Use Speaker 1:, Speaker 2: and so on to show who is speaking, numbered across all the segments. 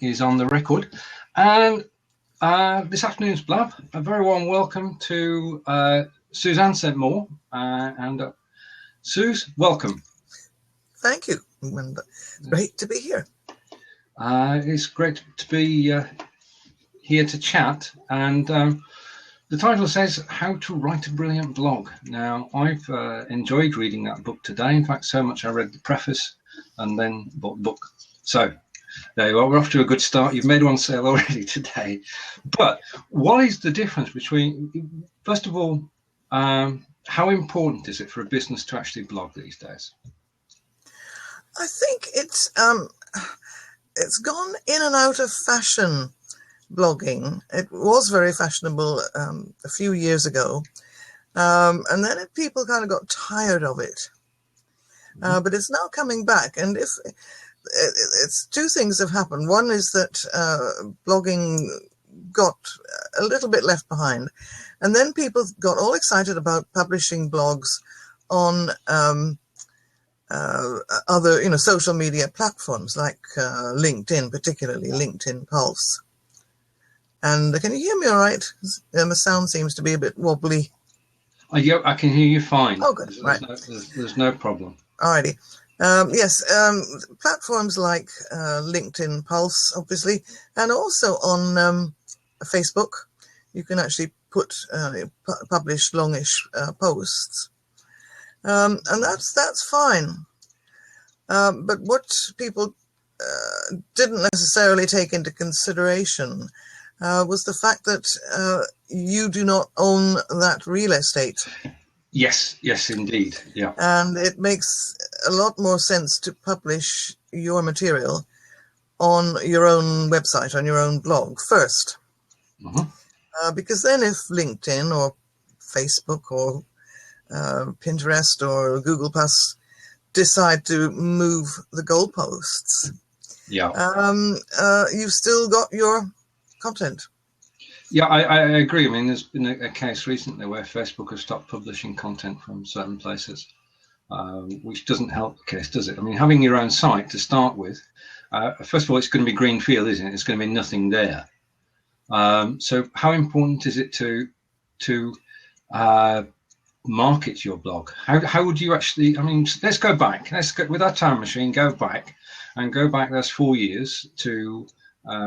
Speaker 1: is on the record. And this afternoon's blab, a very warm welcome to Suzan St Maur. And Suz, welcome.
Speaker 2: Thank you. Great to be here.
Speaker 1: It's great to be here to chat. And the title says How to Write a Brilliant Blog. Now, I've enjoyed reading that book today. In fact, so much I read the preface and then bought the book. So there you are. We're off to a good start. You've made one sale already today. But what is the difference between, first of all, how important is it for a business to actually blog these days?
Speaker 2: I think it's gone in and out of fashion, blogging. It was very fashionable a few years ago, and then people kind of got tired of it. But it's now coming back, and if it's two things have happened. One is that blogging got a little bit left behind, and then people got all excited about publishing blogs on other, social media platforms like LinkedIn, particularly LinkedIn Pulse. And can you hear me all right? The sound seems to be a bit wobbly.
Speaker 1: Yeah, I can hear you fine.
Speaker 2: Oh, good. Right.
Speaker 1: There's no problem.
Speaker 2: Alrighty. Yes, platforms like LinkedIn Pulse, obviously, and also on Facebook, you can actually publish longish posts, and that's fine. But what people didn't necessarily take into consideration was the fact that you do not own that real estate.
Speaker 1: Yes, indeed. Yeah.
Speaker 2: And it makes a lot more sense to publish your material on your own website, on your own blog first. Mm-hmm. Because then if LinkedIn or Facebook or Pinterest or Google Plus decide to move the goalposts, you've still got your content.
Speaker 1: Yeah, I agree. I mean, there's been a case recently where Facebook has stopped publishing content from certain places, which doesn't help the case, does it? I mean, having your own site to start with, first of all, it's going to be greenfield, isn't it? It's going to be nothing there. So how important is it to market your blog? How would you actually, I mean, let's go back. Let's go with our time machine, go back those 4 years to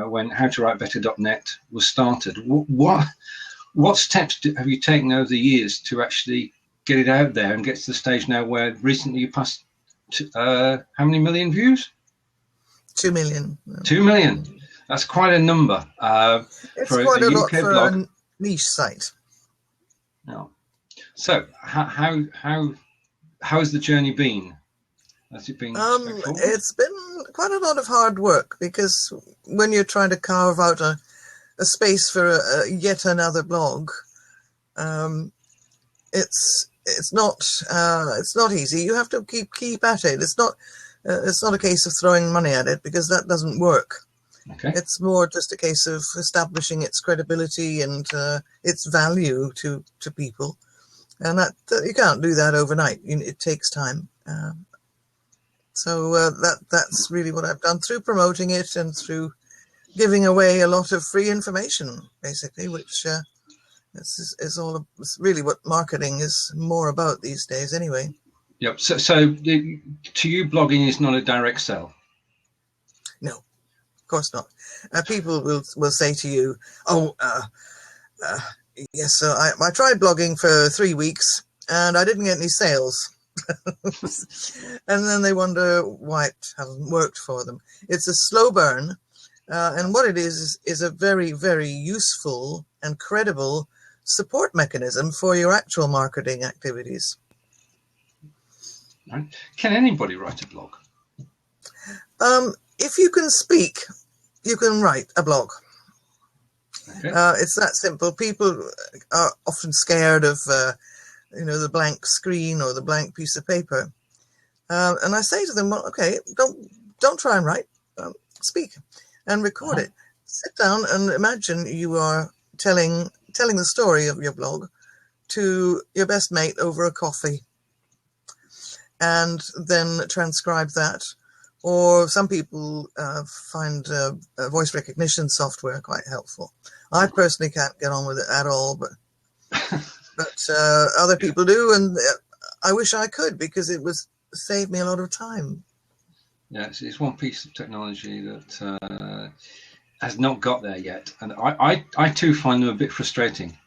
Speaker 1: when howtowritebetter.net was started. What steps have you taken over the years to actually get it out there and get to the stage now where recently you passed how many million views?
Speaker 2: 2 million.
Speaker 1: 2 million. That's quite a number
Speaker 2: it's
Speaker 1: for
Speaker 2: quite
Speaker 1: a
Speaker 2: lot
Speaker 1: UK
Speaker 2: for
Speaker 1: blog.
Speaker 2: a niche site.
Speaker 1: No. So how has the journey been? Has it been straightforward?
Speaker 2: It's been quite a lot of hard work, because when you're trying to carve out a space for yet another blog, it's not easy. You have to keep at it. It's not a case of throwing money at it, because that doesn't work.
Speaker 1: Okay.
Speaker 2: It's more just a case of establishing its credibility and its value to people, and that you can't do that overnight. It takes time. So that's really what I've done through promoting it and through giving away a lot of free information, basically, which is really what marketing is more about these days, anyway.
Speaker 1: Yep. So to you, blogging is not a direct sell.
Speaker 2: No, of course not. People will say to you, yes, so I tried blogging for 3 weeks and I didn't get any sales. And then they wonder why it hasn't worked for them. It's a slow burn, and what it is a very, very useful and credible support mechanism for your actual marketing activities.
Speaker 1: Right. Can anybody write a blog?
Speaker 2: If you can speak, you can write a blog.
Speaker 1: Okay.
Speaker 2: It's that simple. People are often scared of the blank screen or the blank piece of paper. And I say to them, well, okay, don't try and write, speak and record it. Sit down and imagine you are telling the story of your blog to your best mate over a coffee, and then transcribe that, or some people find voice recognition software quite helpful. I personally can't get on with it at all, but other people do, and I wish I could, because it was saved me a lot of time.
Speaker 1: Yeah, it's one piece of technology that has not got there yet, and I too find them a bit frustrating.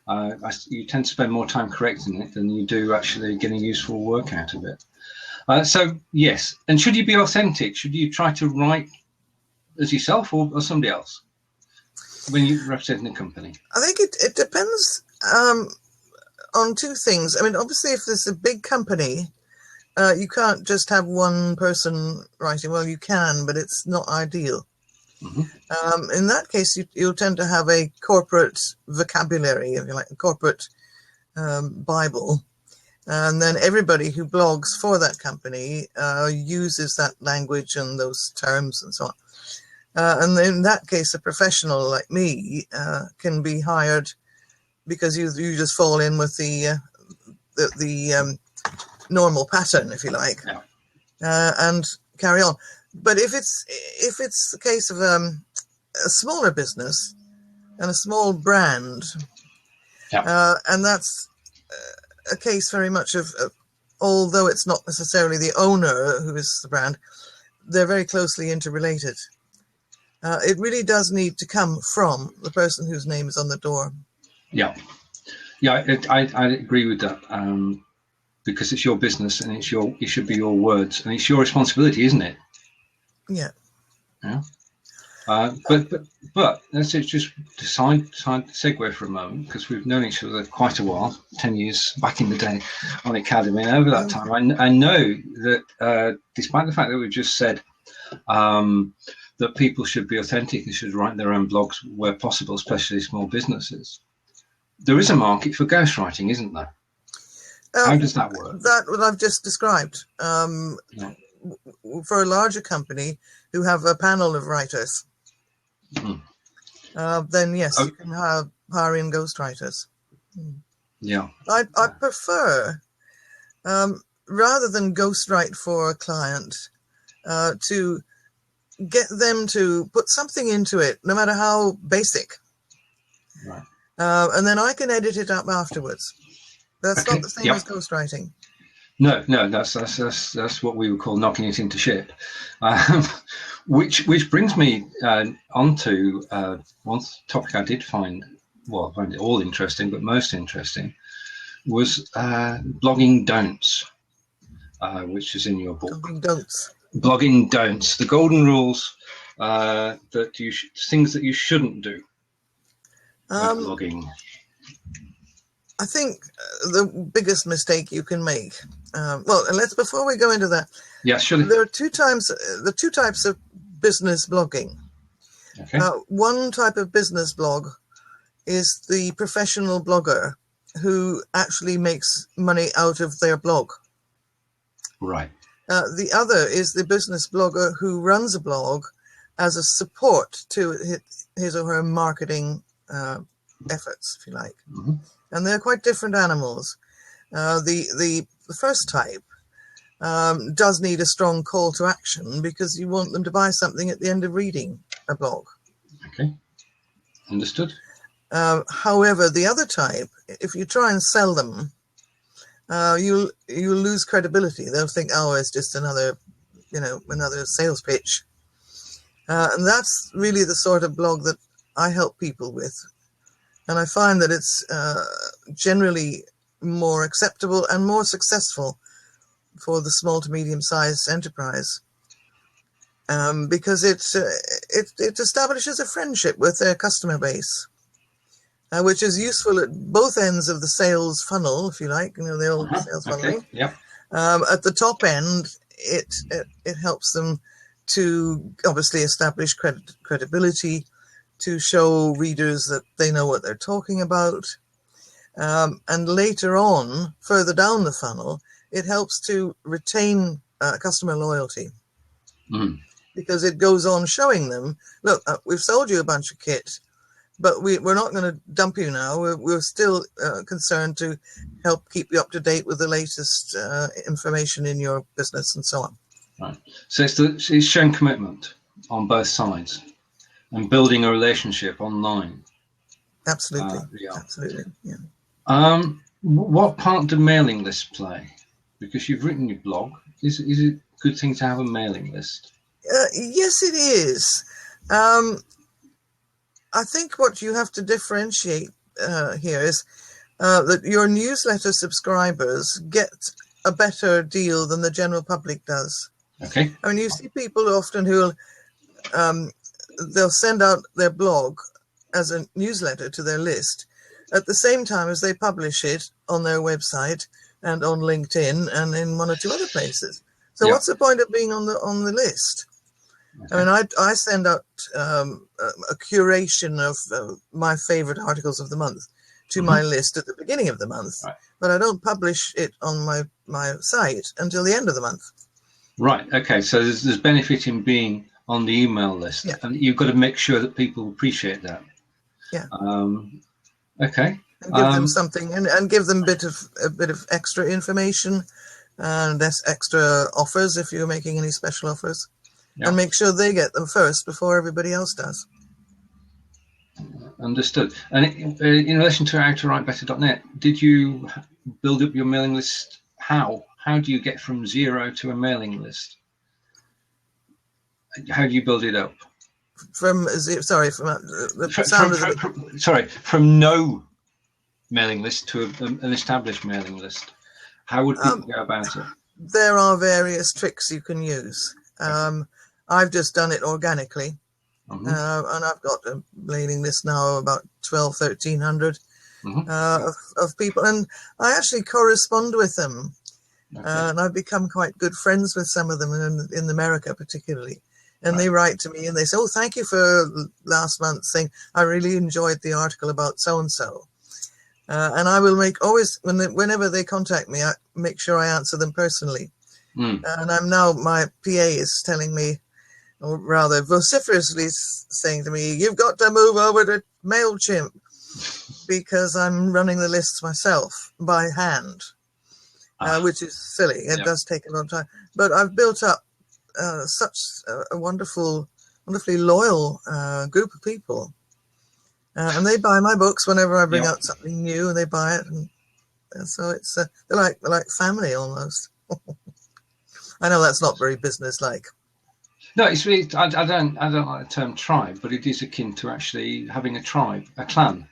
Speaker 1: You tend to spend more time correcting it than you do actually getting useful work out of it. So yes, and should you be authentic? Should you try to write as yourself or somebody else when you're representing a company?
Speaker 2: I think it depends on two things. I mean, obviously, if there's a big company, you can't just have one person writing. Well, you can, but it's not ideal. Mm-hmm. In that case, you'll tend to have a corporate vocabulary, if you like, a corporate Bible. And then everybody who blogs for that company uses that language and those terms and so on. And in that case, a professional like me can be hired, because you just fall in with the normal pattern, if you like, and carry on. But if it's the case of a smaller business and a small brand, and that's a case very much of, although it's not necessarily the owner who is the brand, they're very closely interrelated. It really does need to come from the person whose name is on the door.
Speaker 1: Yeah, I agree with that, because it's your business and it should be your words, and it's your responsibility, isn't it?
Speaker 2: Yeah.
Speaker 1: But let's just decide to segue for a moment, because we've known each other quite a while, 10 years back in the day on Academy, and over that time I know that despite the fact that we've just said that people should be authentic and should write their own blogs where possible, especially small businesses, there is a market for ghostwriting, isn't there? How does that work?
Speaker 2: That what I've just described. For a larger company who have a panel of writers, then yes, you can hire in ghostwriters.
Speaker 1: Yeah,
Speaker 2: I prefer, rather than ghostwrite for a client, to get them to put something into it, no matter how basic,
Speaker 1: right.
Speaker 2: And then I can edit it up afterwards. That's not the same as ghostwriting.
Speaker 1: No, that's what we would call knocking it into shape, which brings me onto one topic I did find it all interesting, but most interesting was blogging don'ts, which is in your book. Blogging don'ts, the golden rules, things that you shouldn't do when blogging.
Speaker 2: I think the biggest mistake you can make. Before we go into that.
Speaker 1: Yeah, surely.
Speaker 2: There are two types of business blogging.
Speaker 1: Okay.
Speaker 2: One type of business blog is the professional blogger who actually makes money out of their blog.
Speaker 1: Right.
Speaker 2: The other is the business blogger who runs a blog as a support to his or her marketing efforts, if you like. Mm-hmm. And they're quite different animals. The first type does need a strong call to action, because you want them to buy something at the end of reading a blog.
Speaker 1: Okay, understood.
Speaker 2: However, the other type, if you try and sell them, you'll lose credibility. They'll think, oh, it's just another sales pitch. And that's really the sort of blog that I help people with. And I find that it's generally more acceptable and more successful for the small to medium-sized enterprise, because it establishes a friendship with their customer base, which is useful at both ends of the sales funnel, if you like, the old sales funnel.
Speaker 1: Okay. Yeah.
Speaker 2: At the top end, it helps them to obviously establish credibility, to show readers that they know what they're talking about. And later on, further down the funnel, it helps to retain customer loyalty, because it goes on showing them, look, we've sold you a bunch of kit, but we're not going to dump you now. We're still concerned to help keep you up to date with the latest information in your business and so on.
Speaker 1: Right. So it's showing commitment on both sides and building a relationship online.
Speaker 2: Absolutely.
Speaker 1: Yeah.
Speaker 2: Absolutely. Yeah.
Speaker 1: What part do mailing lists play? Because you've written your blog. Is it a good thing to have a mailing list?
Speaker 2: Yes, it is. I think what you have to differentiate here is that your newsletter subscribers get a better deal than the general public does.
Speaker 1: Okay.
Speaker 2: I mean, you see people often who'll they'll send out their blog as a newsletter to their list at the same time as they publish it on their website and on LinkedIn and in one or two other places. So what's the point of being on the list? Okay. I mean, I send out a curation of my favorite articles of the month to my list at the beginning of the month, but I don't publish it on my site until the end of the month.
Speaker 1: Right. Okay. So there's benefit in being on the email list, and you've got to make sure that people appreciate that.
Speaker 2: Yeah.
Speaker 1: Okay.
Speaker 2: And give them something, and give them a bit of extra information, and less extra offers if you're making any special offers, and make sure they get them first before everybody else does.
Speaker 1: Understood. And in relation to howtowritebetter.net, did you build up your mailing list? How do you get from zero to a mailing list? How do you build it up? From no mailing list to an established mailing list. How would people go about it?
Speaker 2: There are various tricks you can use. I've just done it organically. And I've got a mailing list now of about 1,300 of people, and I actually correspond with them. And I've become quite good friends with some of them in America particularly. And they write to me and they say, "Oh, thank you for last month's thing. I really enjoyed the article about so-and-so." And I will whenever they contact me, I make sure I answer them personally. And my PA is telling me, or rather vociferously saying to me, "You've got to move over to MailChimp," because I'm running the lists myself by hand, which is silly. It does take a long time. But I've built up such a wonderfully loyal group of people. And they buy my books whenever I bring out something new, and they buy it. And so it's they're like family almost. I know that's not very business-like.
Speaker 1: No, it's really, I don't like the term tribe, but it is akin to actually having a tribe, a clan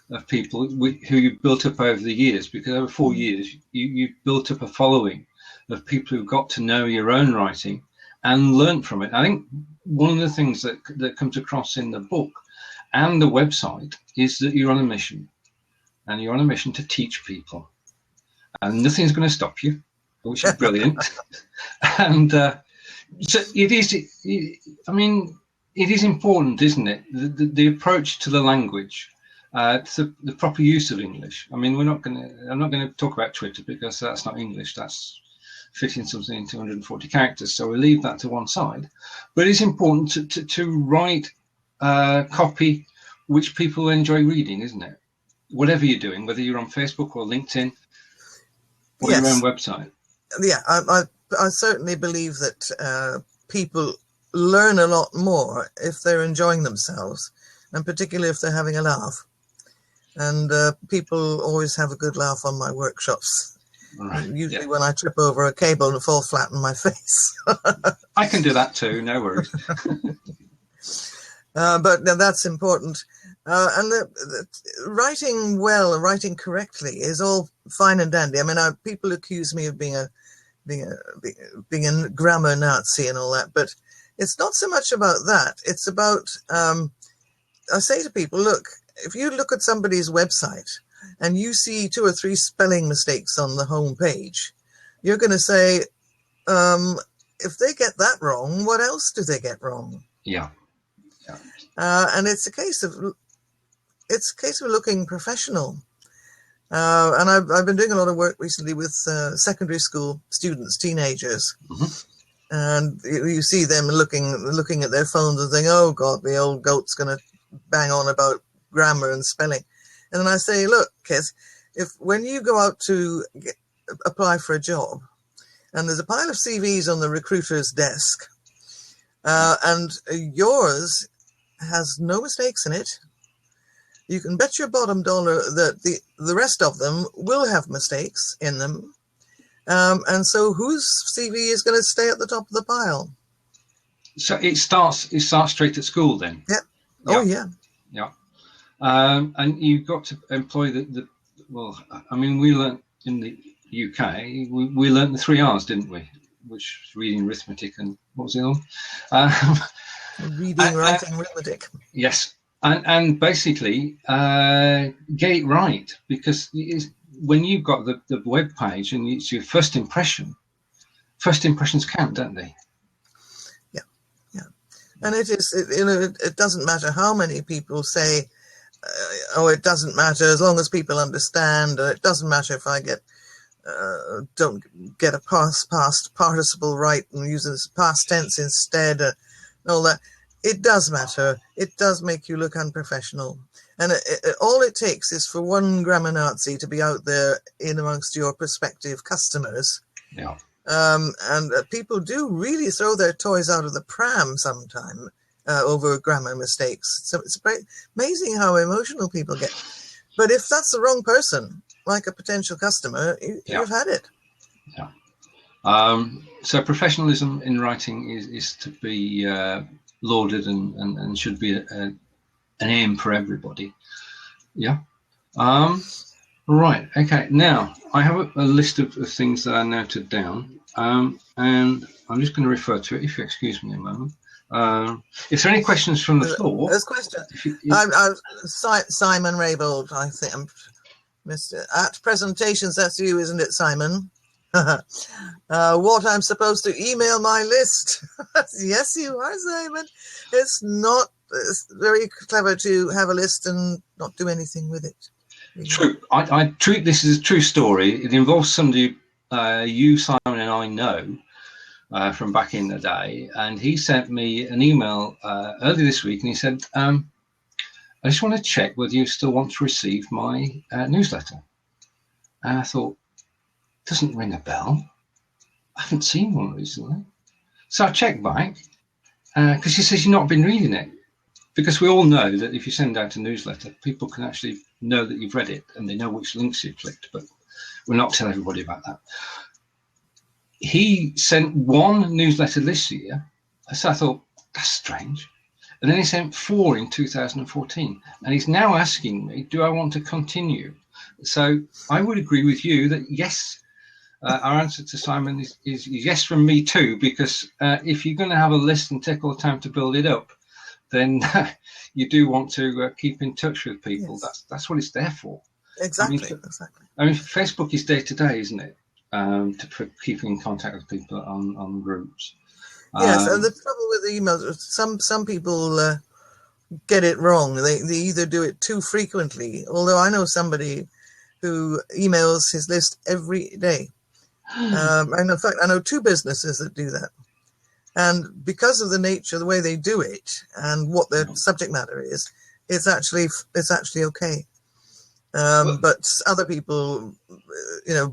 Speaker 1: of people who you've built up over the years, because over 4 years you've built up a following of people who've got to know your own writing and learn from it. I think one of the things that comes across in the book and the website is that you're on a mission, and you're on a mission to teach people, and nothing's going to stop you, which is brilliant. And so it is. I mean, it is important, isn't it? The approach to the language, to the proper use of English. I mean, I'm not going to talk about Twitter because that's not English. That's fitting something in 240 characters. So we'll leave that to one side. But it's important to write copy which people enjoy reading, isn't it? Whatever you're doing, whether you're on Facebook or LinkedIn or your own website.
Speaker 2: Yeah, I certainly believe that people learn a lot more if they're enjoying themselves, and particularly if they're having a laugh. And people always have a good laugh on my workshops. Right. Usually when I trip over a cable and fall flat on my face.
Speaker 1: I can do that too, no worries.
Speaker 2: But that's important. And the writing well and writing correctly is all fine and dandy. I mean, people accuse me of being a grammar Nazi and all that, but it's not so much about that. It's about, I say to people, look, if you look at somebody's website and you see 2 or 3 spelling mistakes on the home page, you're going to say, if they get that wrong, what else do they get wrong?
Speaker 1: Yeah.
Speaker 2: And it's a case of looking professional. And I've been doing a lot of work recently with secondary school students, teenagers, and you see them looking at their phones and saying, "Oh God, the old goat's going to bang on about grammar and spelling." And then I say, "Look, kids, when you go out to apply for a job, and there's a pile of CVs on the recruiter's desk, and yours has no mistakes in it. You can bet your bottom dollar that the rest of them will have mistakes in them. And so whose CV is going to stay at the top of the pile?
Speaker 1: So it starts straight at school then?
Speaker 2: Yeah. Oh, yeah.
Speaker 1: Yeah. And you've got to employ well, I mean, we learnt in the UK, we learnt the 3 R's, didn't we? Which is reading, arithmetic, and what was the other one?
Speaker 2: Reading, writing, arithmetic.
Speaker 1: Yes. And basically, get it right, because when you've got the web page and it's your first impressions count, don't they?
Speaker 2: Yeah, yeah. And it doesn't matter how many people say, it doesn't matter as long as people understand, or it doesn't matter if I don't get a past participle right and use this past tense instead, and all that. It does matter. It does make you look unprofessional. And all it takes is for one grammar Nazi to be out there in amongst your prospective customers.
Speaker 1: Yeah.
Speaker 2: And people do really throw their toys out of the pram sometime over grammar mistakes. So it's amazing how emotional people get. But if that's the wrong person, like a potential customer, you've had it.
Speaker 1: Yeah. So professionalism in writing is to be lauded and should be an aim for everybody. Yeah. Right. Okay. Now I have a list of things that I noted down, and I'm just going to refer to it. If you excuse me a moment. If there are any questions from the floor,
Speaker 2: there's questions. Simon Raybould, I think, Mr. At presentations. That's you, isn't it, Simon? What I'm supposed to email my list? Yes, you are, Simon. It's very clever to have a list and not do anything with it. Really.
Speaker 1: True. I treat this as a true story. It involves somebody you, Simon, and I know from back in the day, and he sent me an email earlier this week, and he said, "I just want to check whether you still want to receive my newsletter." And I thought, doesn't ring a bell. I haven't seen one recently. So I checked back because he says you've not been reading it. Because we all know that if you send out a newsletter, people can actually know that you've read it and they know which links you've clicked, but we'll not tell everybody about that. He sent one newsletter this year. So I thought, that's strange. And then he sent 4 in 2014. And he's now asking me, do I want to continue? So I would agree with you that yes, our answer to Simon is yes from me too, because if you're going to have a list and take all the time to build it up, then you do want to keep in touch with people. Yes. That's what it's there for.
Speaker 2: Exactly.
Speaker 1: Exactly. I mean, Facebook is day to day, isn't it? For keeping in contact with people on groups.
Speaker 2: Yes, and the trouble with emails, some people get it wrong. They either do it too frequently. Although I know somebody who emails his list every day. And in fact, I know 2 businesses that do that. And because of the nature, the way they do it, and what their subject matter is, it's actually okay. But other people,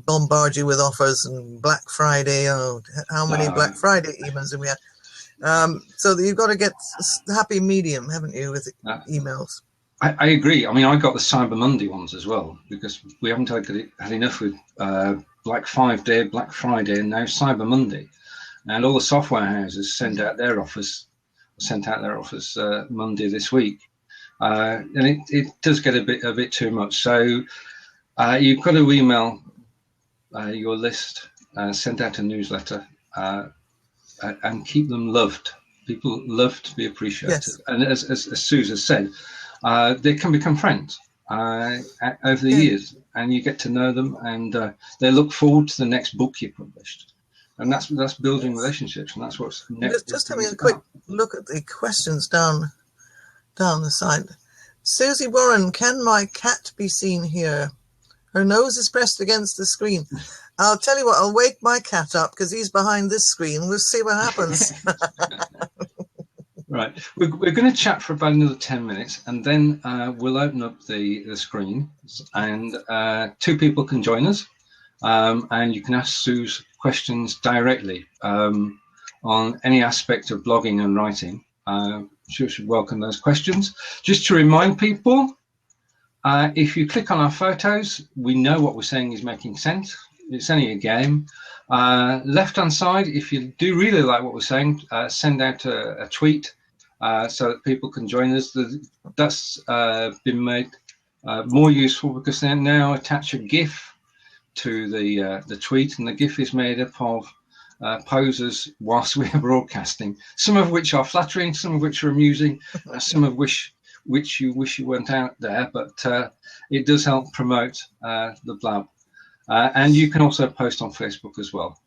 Speaker 2: bombard you with offers and Black Friday. Oh, how many Black Friday emails have we had? So you've got to get the happy medium, haven't you, with emails?
Speaker 1: I agree. I mean, I got the Cyber Monday ones as well, because we haven't had enough with Black Friday, and now Cyber Monday. And all the software houses sent out their offers Monday this week. And it does get a bit too much. So you've got to email your list, send out a newsletter, and keep them loved. People love to be appreciated. Yes. And as Suzan said, they can become friends over the years, and you get to know them, and they look forward to the next book you published. And that's building relationships, and that's what's
Speaker 2: just having a quick look at the questions down the side. Susie Warren, can my cat be seen here? Her nose is pressed against the screen. I'll tell you what, I'll wake my cat up because he's behind this screen. We'll see what happens.
Speaker 1: Right. We're going to chat for about another 10 minutes, and then we'll open up the screen, and 2 people can join us. and you can ask Suze questions directly on any aspect of blogging and writing. She should welcome those questions. Just to remind people, if you click on our photos, we know what we're saying is making sense. It's only a game. Left-hand side, if you do really like what we're saying, send out a tweet so that people can join us. That's been made more useful because they now attach a GIF to the tweet, and the GIF is made up of poses whilst we are broadcasting, some of which are flattering, some of which are amusing, some of which you wish you weren't out there, but it does help promote the blab. And you can also post on Facebook as well.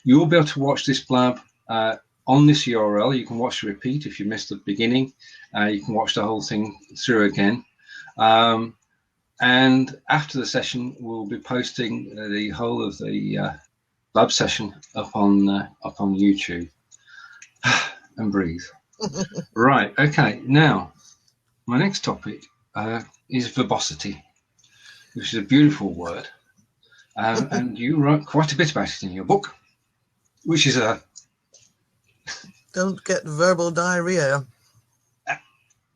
Speaker 1: You will be able to watch this blab on this URL. You can watch the repeat if you missed the beginning. You can watch the whole thing through again. And after the session, we'll be posting the whole of the lab session up on YouTube. And breathe. Right, okay, now my next topic is verbosity, which is a beautiful word, and you wrote quite a bit about it in your book, which is a
Speaker 2: don't get verbal diarrhea.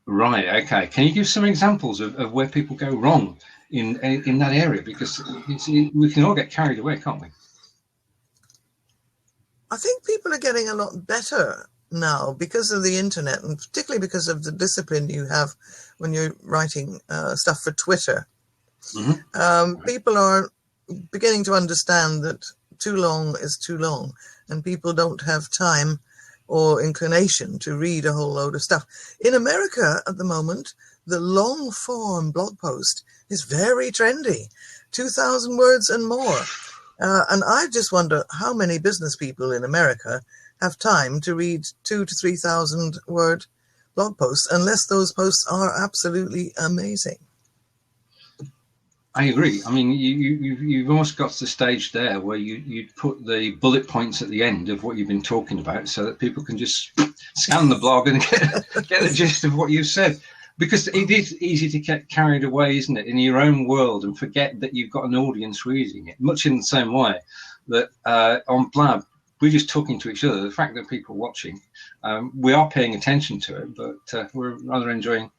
Speaker 1: Right, okay, can you give some examples of where people go wrong in that area, because we can all get carried away, can't we?
Speaker 2: I think people are getting a lot better now because of the internet, and particularly because of the discipline you have when you're writing stuff for Twitter. Mm-hmm. People are beginning to understand that too long is too long, and people don't have time or inclination to read a whole load of stuff. In America at the moment, the long form blog post is very trendy, 2,000 words and more. And I just wonder how many business people in America have time to read 2,000 to 3,000 word blog posts, unless those posts are absolutely amazing.
Speaker 1: I agree. I mean, you've almost got to the stage there where you put the bullet points at the end of what you've been talking about, so that people can just scan the blog and get the gist of what you've said. Because it is easy to get carried away, isn't it, in your own world and forget that you've got an audience reading it. Much in the same way that on Blab, we're just talking to each other. The fact that people are watching, we are paying attention to it, but we're rather enjoying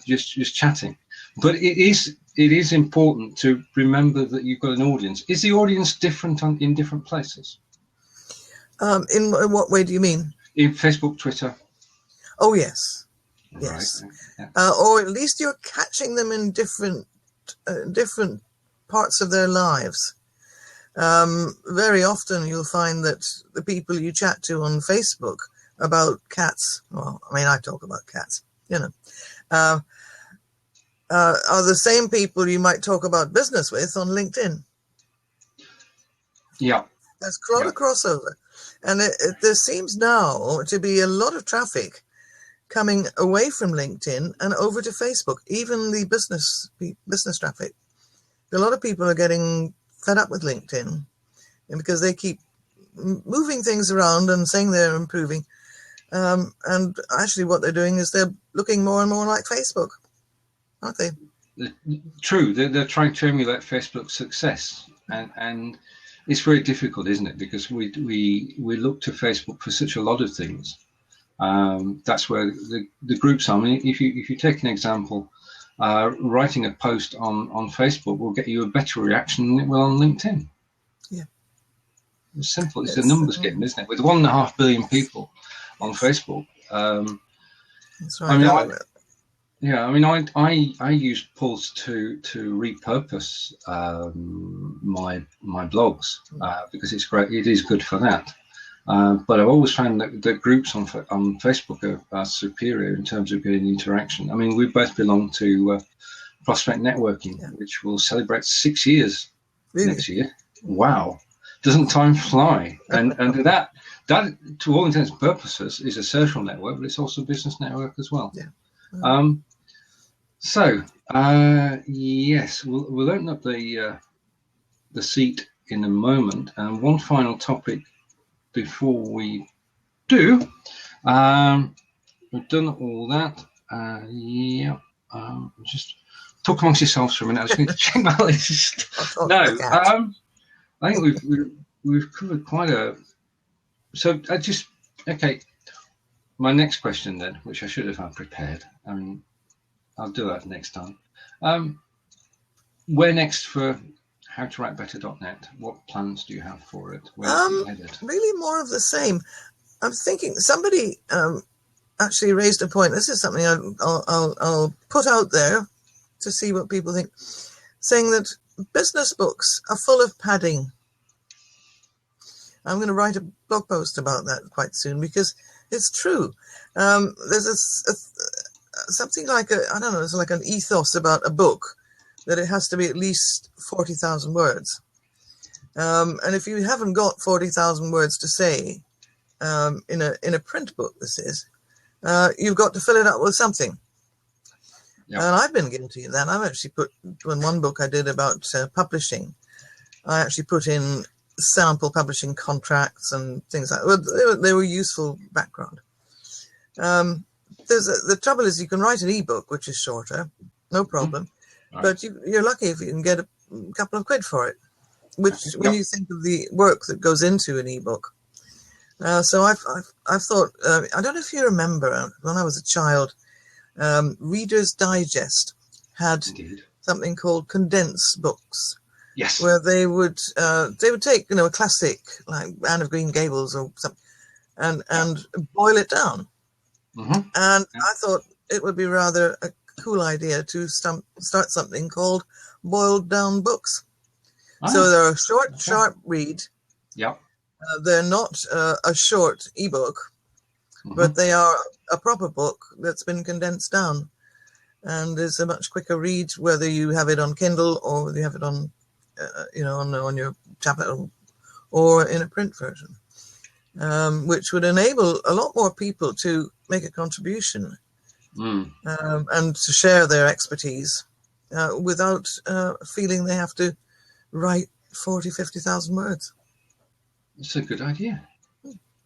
Speaker 1: just chatting. But it is important to remember that you've got an audience. Is the audience different in different places?
Speaker 2: In what way do you mean?
Speaker 1: In Facebook, Twitter?
Speaker 2: Oh, yes. Yes.
Speaker 1: Right. Yeah.
Speaker 2: Or at least you're catching them in different parts of their lives. Very often you'll find that the people you chat to on Facebook about cats, well, I mean, I talk about cats, you know, are the same people you might talk about business with on LinkedIn.
Speaker 1: Yeah.
Speaker 2: There's a lot of crossover. And there seems now to be a lot of traffic coming away from LinkedIn and over to Facebook, even the business traffic. A lot of people are getting fed up with LinkedIn because they keep moving things around and saying they're improving. And actually what they're doing is they're looking more and more like Facebook, aren't they?
Speaker 1: True. They're trying to emulate Facebook's success. And it's very difficult, isn't it? Because we look to Facebook for such a lot of things. That's where the groups are. I mean, if you take an example, writing a post on Facebook will get you a better reaction than it will on LinkedIn.
Speaker 2: Yeah,
Speaker 1: it's simple. It's a numbers game, isn't it? With 1.5 billion people on Facebook.
Speaker 2: That's right.
Speaker 1: I use polls to repurpose my blogs because it's great. It is good for that. But I've always found that the groups on Facebook are superior in terms of getting interaction. I mean, we both belong to Prospect Networking, which will celebrate 6 years next year. Wow. Doesn't time fly? And that, to all intents and purposes, is a social network, but it's also a business network as well.
Speaker 2: Yeah.
Speaker 1: Yes, we'll open up the seat in a moment. And one final topic before we do, we've done all that. Just talk amongst yourselves for a minute. I just need to check my list. No, I think we've covered quite a. So okay. My next question then, which I should have had prepared. I'll do that next time. Where next for howtowritebetter.net? What plans do you have for it? Where are you headed?
Speaker 2: Really more of the same. I'm thinking somebody actually raised a point. This is something I'll put out there to see what people think, saying that business books are full of padding. I'm going to write a blog post about that quite soon because it's true. There's something like it's like an ethos about a book that it has to be at least 40,000 words. And if you haven't got 40,000 words to say in a print book, you've got to fill it up with something. Yep. And I've been guilty of that. I've actually in one book I did about publishing, I actually put in sample publishing contracts and things like that. They were useful background. The trouble is you can write an ebook, which is shorter, no problem. Right. But you're lucky if you can get a couple of quid for it, which when you think of the work that goes into an ebook. So I've thought, I don't know if you remember, when I was a child, Reader's Digest had something called condensed books.
Speaker 1: Yes.
Speaker 2: Where they would take, a classic like Anne of Green Gables or something and boil it down. Mm-hmm. And I thought it would be rather a cool idea to start something called boiled down books. Oh. So they're a short, sharp read.
Speaker 1: Yep.
Speaker 2: They're not a short ebook, but they are a proper book that's been condensed down, and is a much quicker read whether you have it on Kindle or whether you have it on, on your tablet or in a print version, which would enable a lot more people to make a contribution and to share their expertise without feeling they have to write 40, 50,000 words.
Speaker 1: It's a good idea.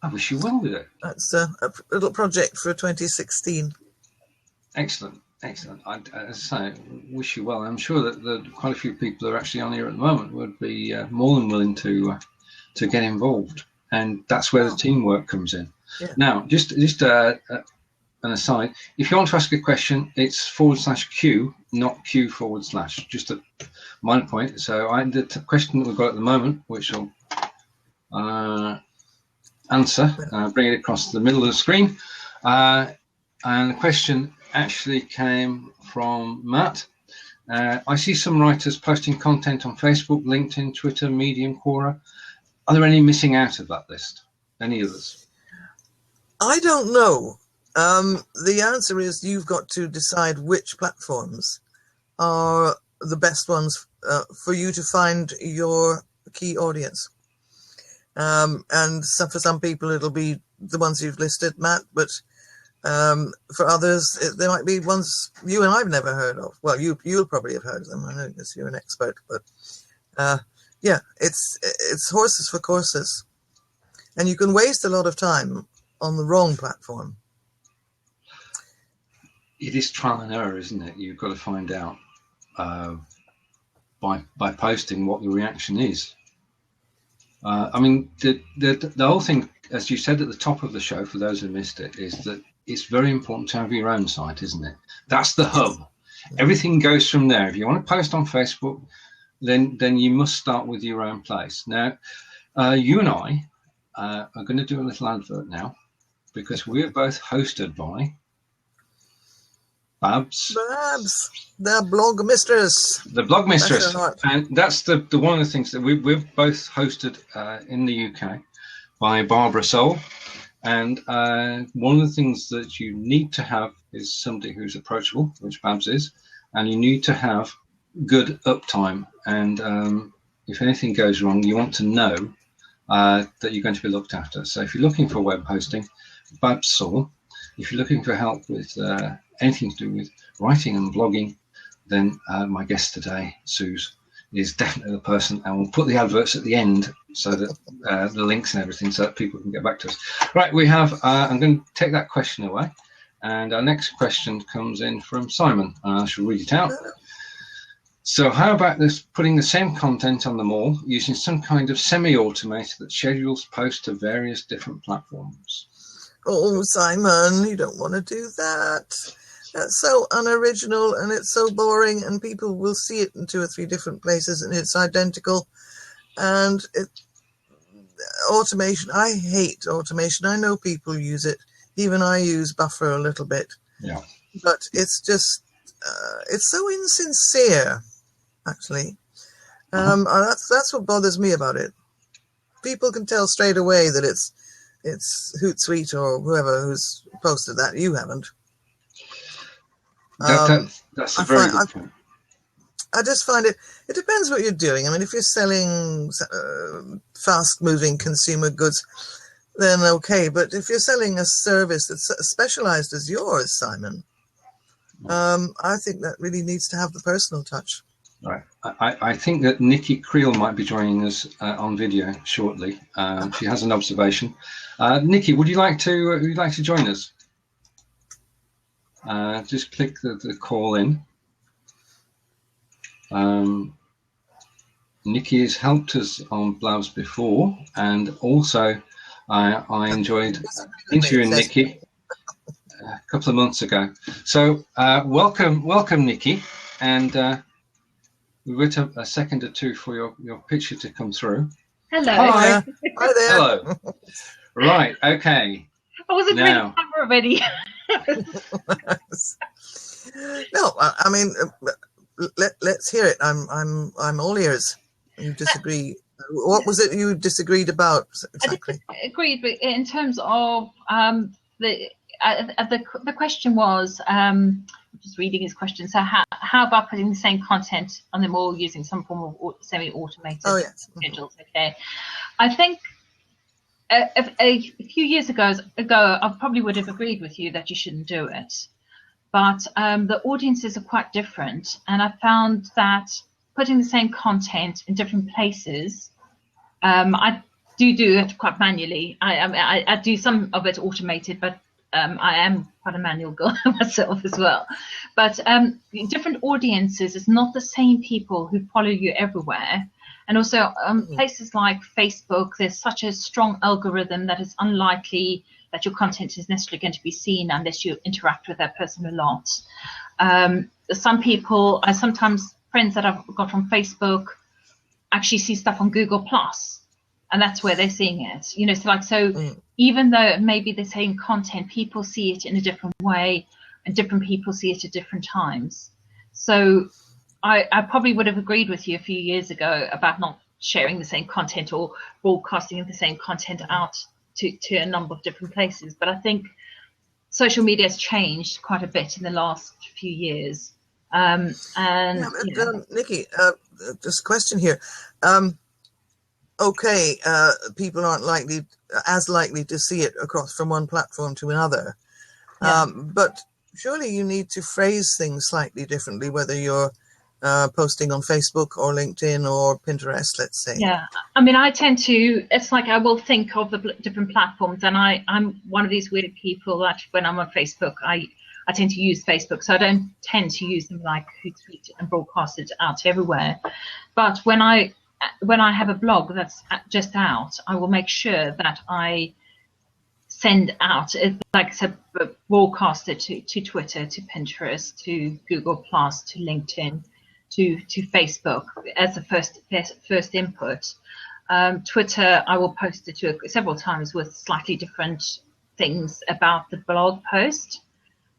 Speaker 1: I wish you well with it.
Speaker 2: That's a little project for 2016.
Speaker 1: Excellent. As I say, wish you well. I'm sure that quite a few people who are actually on here at the moment would be more than willing to get involved, and that's where the teamwork comes in. Yeah. Now, just an aside, if you want to ask a question, it's /Q, not Q/. Just a minor point. So the question that we've got at the moment, which I'll answer, bring it across the middle of the screen, and the question actually came from Matt. I see some writers posting content on Facebook, LinkedIn, Twitter, Medium, Quora. Are there any missing out of that list? Any others?
Speaker 2: I don't know. The answer is you've got to decide which platforms are the best ones for you to find your key audience. And for some people, it'll be the ones you've listed, Matt, but for others, there might be ones you and I've never heard of. Well, you'll probably have heard of them. I know because you're an expert, but it's horses for courses, and you can waste a lot of time on the wrong platform.
Speaker 1: It is trial and error, isn't it? You've got to find out by posting what the reaction is. I mean, the whole thing, as you said at the top of the show, for those who missed it, is that it's very important to have your own site, isn't it? That's the hub. Everything goes from there. If you want to post on Facebook, then you must start with your own place. Now, you and I are going to do a little advert now, because we're both hosted by Babs,
Speaker 2: the blog mistress.
Speaker 1: The blog mistress, and that's the one of the things that we've both hosted in the UK by Barbara Soul. And one of the things that you need to have is somebody who's approachable, which Babs is, and you need to have good uptime. And if anything goes wrong, you want to know that you're going to be looked after. So if you're looking for web hosting, Babs Soul. If you're looking for help with anything to do with writing and blogging, then my guest today, Suz, is definitely the person, and we'll put the adverts at the end so that the links and everything, so that people can get back to us. Right, we have, I'm going to take that question away, and our next question comes in from Simon, and I shall read it out. So how about this, putting the same content on them all using some kind of semi-automated that schedules posts to various different platforms?
Speaker 2: Oh, Simon, you don't want to do that. That's so unoriginal and it's so boring, and people will see it in 2 or 3 different places and it's identical. And automation, I hate automation. I know people use it. Even I use Buffer a little bit.
Speaker 1: Yeah.
Speaker 2: But it's just, it's so insincere, actually. That's what bothers me about it. People can tell straight away that it's Hootsuite or whoever who's posted that. You haven't.
Speaker 1: That's a very good point.
Speaker 2: I just find it depends what you're doing. I mean, if you're selling fast-moving consumer goods, then okay. But if you're selling a service that's specialized as yours, Simon, I think that really needs to have the personal touch.
Speaker 1: Right. I think that Nicky Kriel might be joining us on video shortly. She has an observation. Nicky, would you like to join us? Just click the call in. Nicky has helped us on blogs before, and also I enjoyed interviewing Nicky a couple of months ago. So welcome, Nicky, and we'll wait a second or two for your picture to come through.
Speaker 3: Hello.
Speaker 2: Hi. Hi there.
Speaker 1: Hello. Right. Okay.
Speaker 3: I wasn't ready for camera already.
Speaker 2: No, I mean, let's hear it. I'm all ears. You disagree? What was it you disagreed about exactly?
Speaker 3: I agreed, but in terms of the question was, I'm just reading his question. So how about putting the same content on them all using some form of semi-automated schedules? Okay, I think a few years ago, I probably would have agreed with you that you shouldn't do it. But the audiences are quite different, and I found that putting the same content in different places, I do it quite manually. I do some of it automated, but I am quite a manual girl myself as well. But different audiences, it's not the same people who follow you everywhere. And also places like Facebook, there's such a strong algorithm that it's unlikely that your content is necessarily going to be seen unless you interact with that person a lot. Some people, sometimes friends that I've got from Facebook actually see stuff on Google Plus, and that's where they're seeing it. You know, so even though it may be the same content, people see it in a different way, and different people see it at different times. So I probably would have agreed with you a few years ago about not sharing the same content or broadcasting the same content out to a number of different places. But I think social media has changed quite a bit in the last few years.
Speaker 2: Nicky, just a question here. People aren't as likely to see it across from one platform to another. But surely you need to phrase things slightly differently, whether you're posting on Facebook or LinkedIn or Pinterest, let's say.
Speaker 3: Yeah, I mean, I tend to, it's like I will think of the different platforms, and I'm one of these weird people that when I'm on Facebook, I tend to use Facebook, so I don't tend to use them like Hootsuite and broadcast it out everywhere. But when I have a blog that's just out, I will make sure that I send out, like I said, broadcast it to Twitter, to Pinterest, to Google Plus, to LinkedIn, to Facebook as the first input. Twitter, I will post it to several times with slightly different things about the blog post.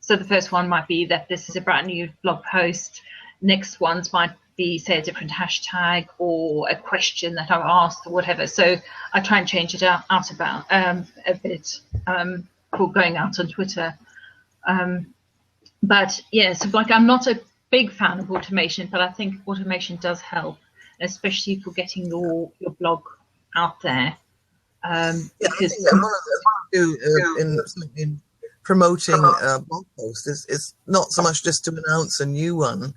Speaker 3: So the first one might be that this is a brand new blog post. Next ones might be, say, a different hashtag or a question that I've asked or whatever. So I try and change it out about a bit for going out on Twitter. But yes, like I'm not a big fan of automation, but I think automation does help, especially for getting your blog out there.
Speaker 2: Because I think that one of the in promoting blog posts is not so much just to announce a new one,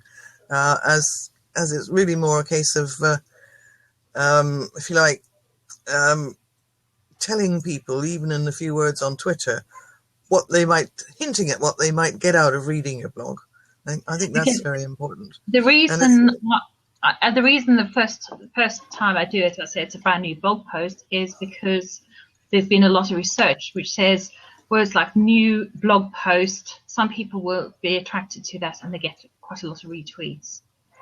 Speaker 2: as it's really more a case of, if you like, telling people, even in a few words on Twitter, hinting at what they might get out of reading your blog. I think that's very important.
Speaker 3: The reason the first time I do it, I say it's a brand new blog post, is because there's been a lot of research which says words like new blog post, some people will be attracted to that and they get quite a lot of retweets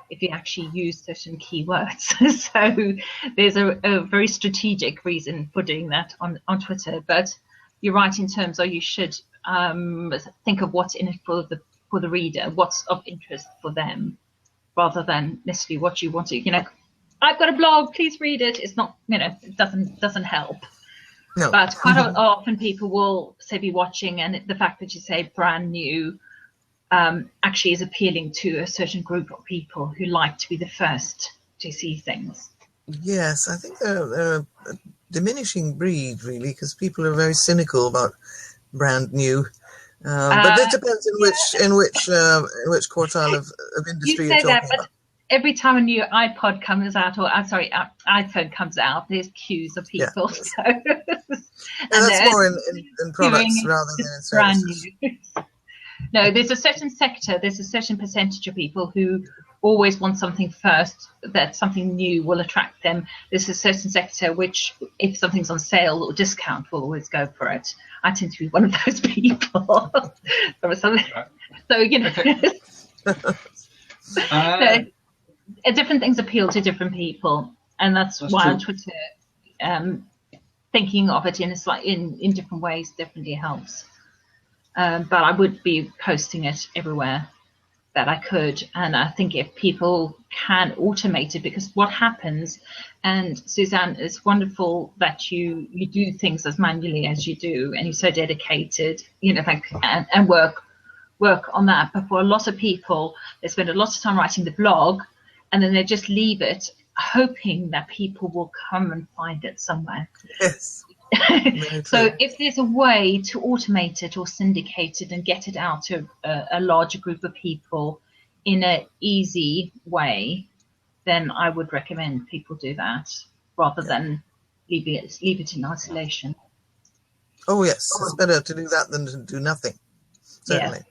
Speaker 3: if you actually use certain keywords. So there's a very strategic reason for doing that on Twitter. But you're right in terms of you should think of what's in it for the reader, what's of interest for them, rather than necessarily what you want to, I've got a blog, please read it. It's not, it doesn't help.
Speaker 2: No.
Speaker 3: But quite often people will say be watching, and the fact that you say brand new actually is appealing to a certain group of people who like to be the first to see things.
Speaker 2: Yes, I think they're a diminishing breed, really, because people are very cynical about brand new. But it depends in which quartile of industry you're talking about.
Speaker 3: Every time a new iPod comes out, or iPhone comes out, there's queues of people. Yeah.
Speaker 2: So, that's more in products rather than in services.
Speaker 3: No, there's a certain sector, there's a certain percentage of people who always want something first, that something new will attract them. There's a certain sector which, if something's on sale or discount, will always go for it. I tend to be one of those people. Different things appeal to different people, and that's why true. On Twitter, thinking of it in different ways definitely helps. But I would be posting it everywhere that I could, and I think if people can automate it, because what happens, and Suzan, it's wonderful that you do things as manually as you do, and you're so dedicated, and work on that. But for a lot of people, they spend a lot of time writing the blog, and then they just leave it, hoping that people will come and find it somewhere.
Speaker 2: Yes.
Speaker 3: So if there's a way to automate it or syndicate it and get it out to a larger group of people in an easy way, then I would recommend people do that rather than leave it in isolation.
Speaker 2: Oh yes, it's better to do that than to do nothing. Certainly.
Speaker 3: Yeah.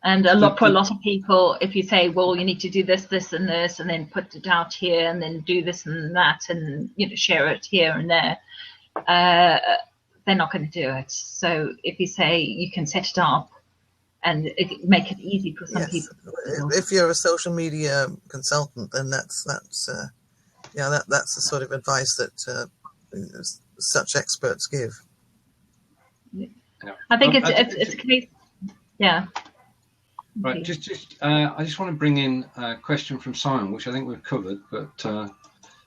Speaker 3: And for a lot of people, if you say, well, you need to do this, this, and this, and then put it out here, and then do this and that, and share it here and there, they're not going to do it. So if you say you can set it up and make it easy for some people.
Speaker 2: If you're a social media consultant, then that's the sort of advice that such experts give.
Speaker 3: Yeah. I think it's a case. Yeah.
Speaker 1: Right. I just want to bring in a question from Simon, which I think we've covered, but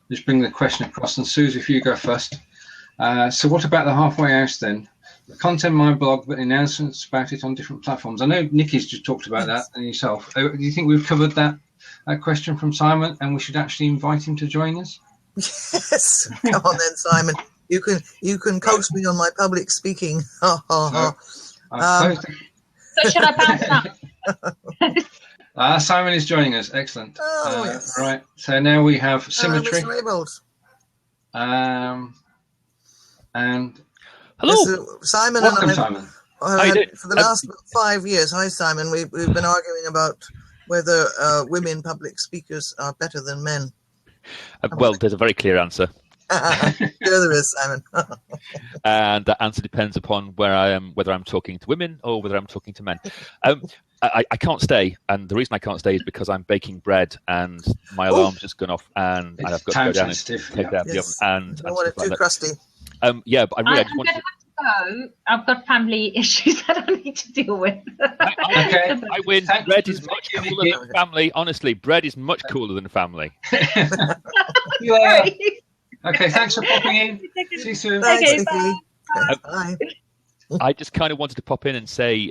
Speaker 1: just bring the question across. And Suze, if you go first. So what about the halfway house then? The content of my blog, but announcements about it on different platforms. I know Nicky's just talked about that and yourself. Do you think we've covered that question from Simon, and we should actually invite him to join us?
Speaker 2: Yes. Come on then, Simon. You can coach me on my public speaking. So
Speaker 3: should I bounce up?
Speaker 1: Simon is joining us. Excellent.
Speaker 2: Oh, yes.
Speaker 1: Right. So now we have symmetry.
Speaker 2: Raybould.
Speaker 1: And
Speaker 4: hello,
Speaker 2: Simon.
Speaker 1: Welcome, Simon.
Speaker 4: How you doing?
Speaker 2: For the last 5 years, hi Simon. We've been arguing about whether women public speakers are better than men.
Speaker 4: Well, there's a very clear answer.
Speaker 2: Sure there is, Simon.
Speaker 4: And that answer depends upon where I am, whether I'm talking to women or whether I'm talking to men. I can't stay, and the reason I can't stay is because I'm baking bread and my alarm's just gone off, and I've got to go down and take it out of the oven. And
Speaker 2: I don't want it too crusty.
Speaker 4: Yeah, but I just wanted
Speaker 3: to go. I've got family issues that I need to deal with.
Speaker 4: Okay, I win. Bread is much cooler than family. Honestly, bread is much cooler than family.
Speaker 1: Yeah. Okay, thanks for popping in. See you soon.
Speaker 2: Thanks, bye.
Speaker 4: I just kind of wanted to pop in and say,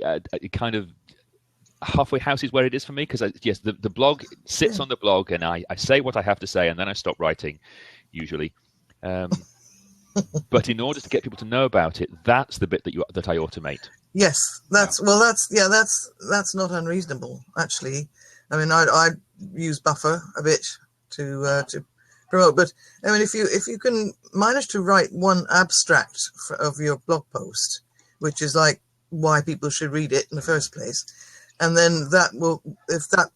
Speaker 4: kind of halfway house is where it is for me, because yes, the blog sits on the blog, and I say what I have to say, and then I stop writing, usually. But in order to get people to know about it, that's the bit that I automate.
Speaker 2: Yes, that's not unreasonable, actually. I mean, I use Buffer a bit to promote, but I mean, if you can manage to write one abstract of your blog post, which is like why people should read it in the first place, and then that will, if that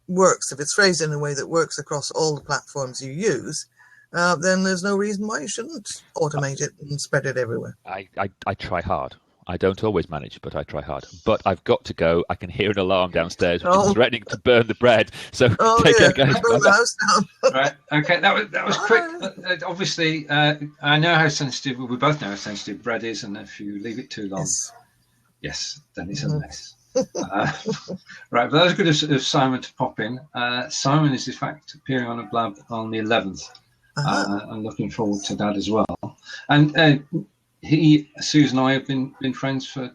Speaker 2: works, if it's phrased in a way that works across all the platforms you use, then there's no reason why you shouldn't automate it and spread it everywhere.
Speaker 4: I try hard. I don't always manage, but I try hard. But I've got to go. I can hear an alarm downstairs, which is threatening to burn the bread. So take care, guys.
Speaker 2: Burn the house down.
Speaker 1: Right. Okay. That was quick. Obviously, I know how sensitive. We both know how sensitive bread is, and if you leave it too long, yes, then it's a mess. Right. But that was good of Simon to pop in. Simon is in fact appearing on a blab on the 11th. I'm looking forward to that as well. And Suzan and I have been friends for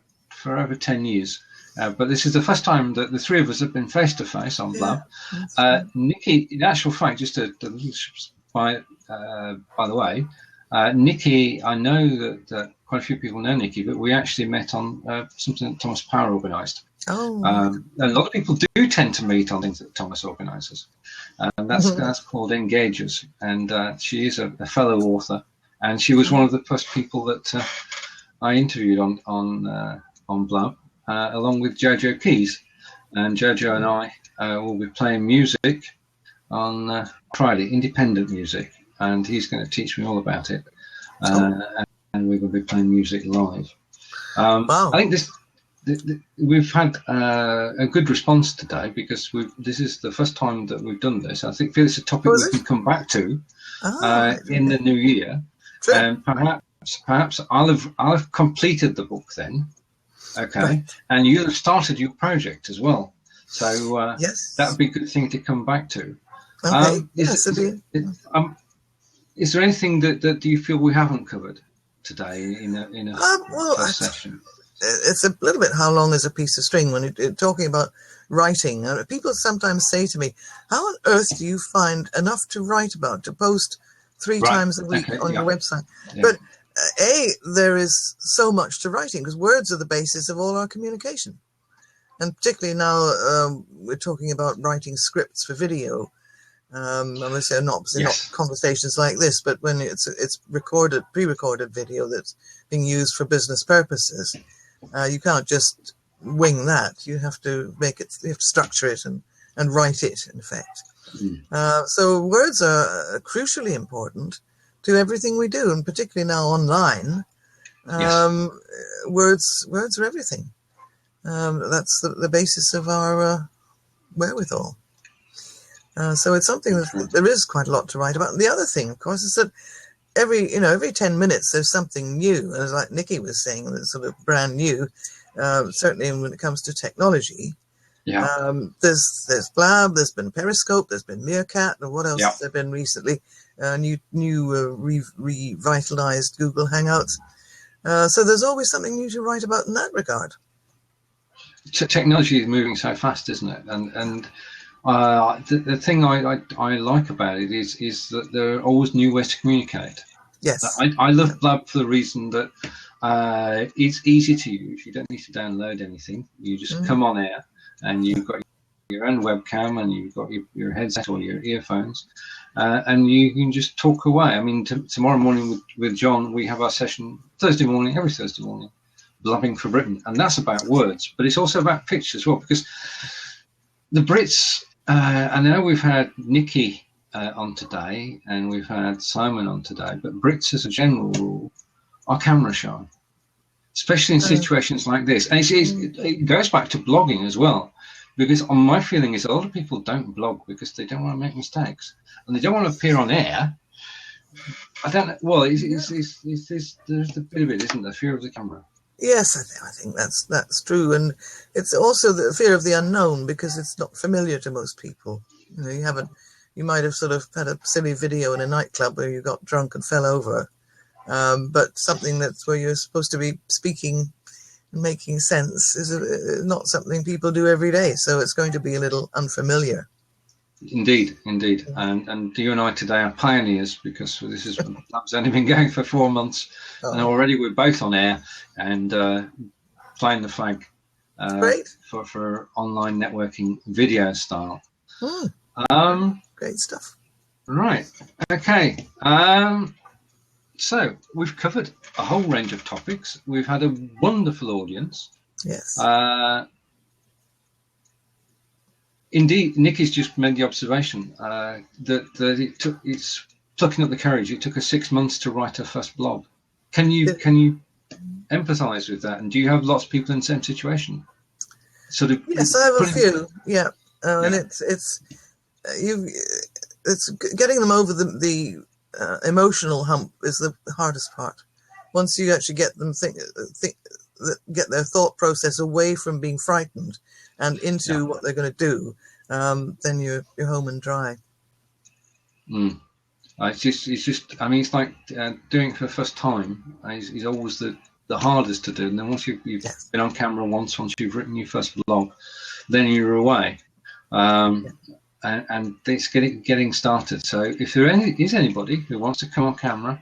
Speaker 1: over 10 years. But this is the first time that the three of us have been face to face on Blab. Nicky, in actual fact, just a little by the way, Nicky, I know that quite a few people know Nicky, but we actually met on something that Thomas Power organised. A lot of people do tend to meet on things that Thomas organises, and that's called Engagers. And she is a fellow author. And she was one of the first people that I interviewed on Blab, along with Jojo Keys. And Jojo and I will be playing music on Friday, independent music, and he's going to teach me all about it. And we're going to be playing music live. I think we've had a good response today because this is the first time that we've done this. I think it's a topic we can come back to in the new year. And perhaps I'll have completed the book then, okay, and you'll have started your project as well. So that would be a good thing to come back to.
Speaker 2: Okay.
Speaker 1: Is there anything that you feel we haven't covered today in a session?
Speaker 2: It's a little bit how long is a piece of string when you're talking about writing. People sometimes say to me, "How on earth do you find enough to write about to post 3 times a week on your website?" But there is so much to writing because words are the basis of all our communication, and particularly now we're talking about writing scripts for video. Obviously not conversations like this, but when it's recorded, pre-recorded video that's being used for business purposes, you can't just wing that. You have to make it, you have to structure it and write it, in effect. So words are crucially important to everything we do, and particularly now online. Words are everything. That's the basis of our wherewithal. So it's something that there is quite a lot to write about. And the other thing, of course, is that every 10 minutes there's something new, and as like Nicky was saying, that's sort of brand new. Certainly when it comes to technology. There's Blab, there's been Periscope, there's been Meerkat, and what else has there been recently? Revitalized Google Hangouts. So there's always something new to write about in that regard.
Speaker 1: Technology is moving so fast, isn't it? And the thing I like about it is that there are always new ways to communicate.
Speaker 2: Yes.
Speaker 1: I love Blab for the reason that it's easy to use. You don't need to download anything. You just come on air, and you've got your own webcam, and you've got your headset or your earphones, and you can just talk away. I mean, tomorrow morning with John, we have our session every Thursday morning, Blabbing for Britain, and that's about words, but it's also about pictures as well, because the Brits, I know we've had Nicky on today, and we've had Simon on today, but Brits, as a general rule, are camera shy, especially in situations like this. And it goes back to blogging as well, because my feeling is a lot of people don't blog because they don't want to make mistakes and they don't want to appear on air. I don't know. Well, there's a bit of it, isn't there? Fear of the camera.
Speaker 2: Yes, I think that's true, and it's also the fear of the unknown because it's not familiar to most people. You might have sort of had a silly video in a nightclub where you got drunk and fell over. But something that's where you're supposed to be speaking and making sense is not something people do every day. So it's going to be a little unfamiliar.
Speaker 1: Indeed. And you and I today are pioneers because that's only been going for 4 months. And already we're both on air and flying the flag for online networking video style.
Speaker 2: Great stuff.
Speaker 1: Right. Okay. So we've covered a whole range of topics. We've had a wonderful audience.
Speaker 2: Yes.
Speaker 1: indeed, Nicky's just made the observation that it's plucking up the courage. It took her 6 months to write her first blog. Can you empathise with that? And do you have lots of people in the same situation? Sort of.
Speaker 2: Yes, I have a few. Yeah, and
Speaker 1: Yeah.
Speaker 2: it's getting them over the emotional hump is the hardest part. Once you actually get them get their thought process away from being frightened and into what they're going to do, then you're home and dry.
Speaker 1: It's just. I mean, it's like doing it for the first time is always the hardest to do. And then once you've been on camera once you've written your first blog, then you're away. And it's getting started. So if there is anybody who wants to come on camera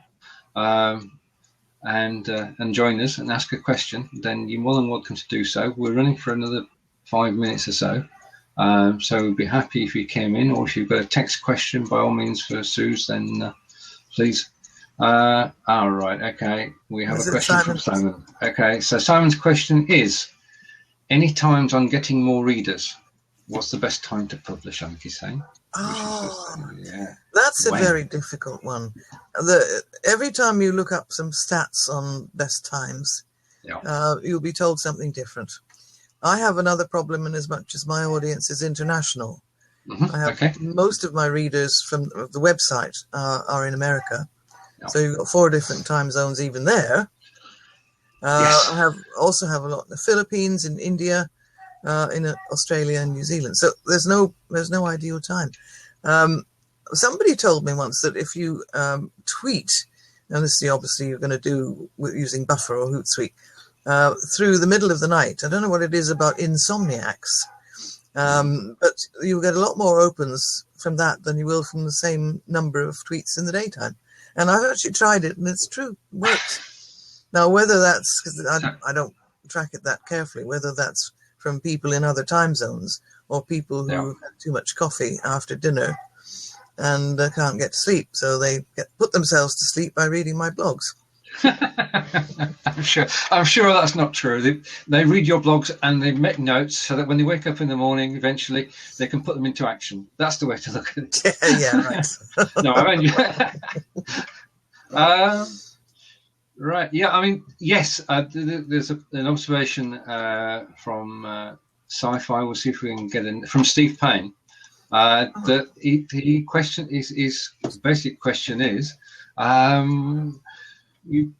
Speaker 1: and join us and ask a question, then you're more than welcome to do so. We're running for another 5 minutes or so. So we'd be happy if you came in, or if you've got a text question, by all means for Suz, then please. All right, okay. We have a question from Simon. Okay, so Simon's question is, any times on getting more readers? What's the best time to publish, I think he's saying.
Speaker 2: That's a very difficult one. Every time you look up some stats on best times, you'll be told something different. I have another problem in as much as my audience is international. I have most of my readers from the website are in America. So you've got 4 different time zones even there. I also have a lot in the Philippines, in India, in Australia and New Zealand. So there's no ideal time. Somebody told me once that if you tweet, and this is obviously you're going to do using Buffer or Hootsuite, through the middle of the night. I don't know what it is about insomniacs, but you'll get a lot more opens from that than you will from the same number of tweets in the daytime. And I've actually tried it, and it's true, it works. Now, whether that's, because I don't track it that carefully, whether that's from people in other time zones or people who had too much coffee after dinner and can't get to sleep, so they put themselves to sleep by reading my blogs.
Speaker 1: I'm sure that's not true. They read your blogs and they make notes so that when they wake up in the morning, eventually they can put them into action. That's the way to look at it.
Speaker 2: Right.
Speaker 1: No, I mean, right. Yeah, I mean, yes. There's an observation from Sci-Fi. We'll see if we can get in from Steve Payne. That the question is basic question is.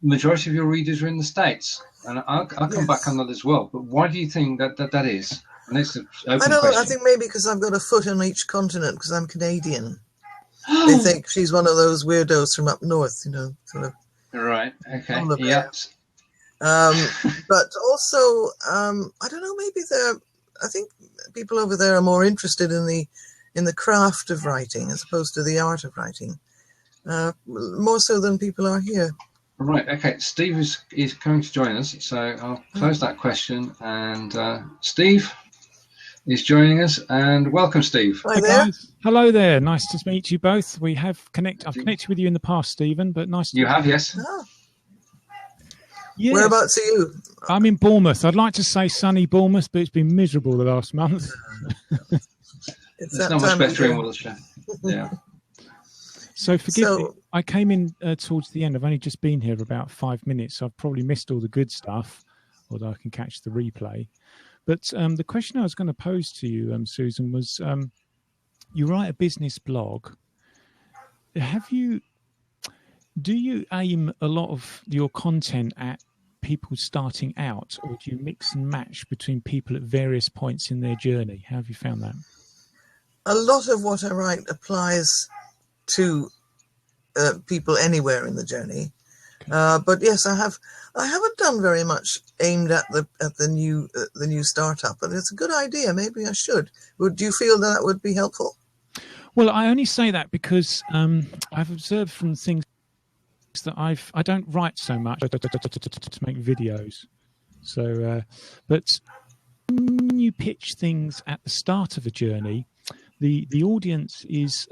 Speaker 1: Majority of your readers are in the States, and I'll come back on that as well. But why do you think that is? And it's an open
Speaker 2: I don't
Speaker 1: question.
Speaker 2: know. I think maybe because I've got a foot on each continent because I'm Canadian. They think she's one of those weirdos from up north, sort of.
Speaker 1: Right. Okay. Yeah.
Speaker 2: But also, I don't know. Maybe I think people over there are more interested in the craft of writing as opposed to the art of writing, more so than people are here.
Speaker 1: Right. Okay. Steve is coming to join us, so I'll close that question. And Steve is joining us, and welcome, Steve.
Speaker 2: Hi there.
Speaker 5: Hello there. Nice to meet you both. I've connected with you in the past, Stephen, but nice to
Speaker 1: You have, yes.
Speaker 2: Oh.
Speaker 5: Yes.
Speaker 2: Whereabouts are you?
Speaker 5: I'm in Bournemouth. I'd like to say sunny Bournemouth, but it's been miserable the last month.
Speaker 2: It's
Speaker 1: not much better in Wiltshire. Yeah.
Speaker 5: So forgive me. I came in towards the end. I've only just been here about 5 minutes, so I've probably missed all the good stuff, although I can catch the replay. But the question I was going to pose to you, Suzan, was you write a business blog. Do you aim a lot of your content at people starting out, or do you mix and match between people at various points in their journey? How have you found that?
Speaker 2: A lot of what I write applies to people anywhere in the journey, but yes, I haven't done very much aimed at the new startup, but it's a good idea. Maybe I should. Do you feel that would be helpful?
Speaker 5: Well, I only say that because I've observed from things that I don't write so much to make videos. So, but when you pitch things at the start of a journey, the audience is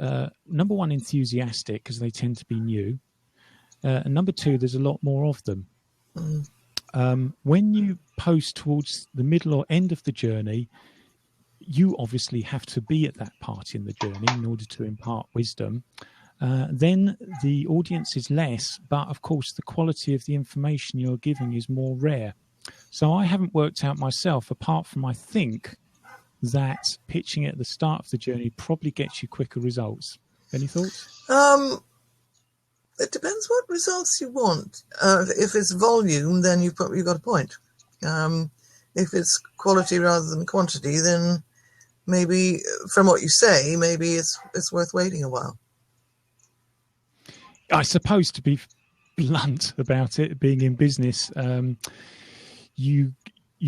Speaker 5: number one, enthusiastic because they tend to be new, and number two, there's a lot more of them. When you post towards the middle or end of the journey, you obviously have to be at that part in the journey in order to impart wisdom. Then the audience is less, but of course the quality of the information you're giving is more rare. So I haven't worked out myself, apart from I think that pitching at the start of the journey probably gets you quicker results. Any thoughts?
Speaker 2: It depends what results you want. If it's volume, then you've got a point. If it's quality rather than quantity, then maybe, from what you say, maybe it's worth waiting a while.
Speaker 5: I suppose, to be blunt about it, being in business, you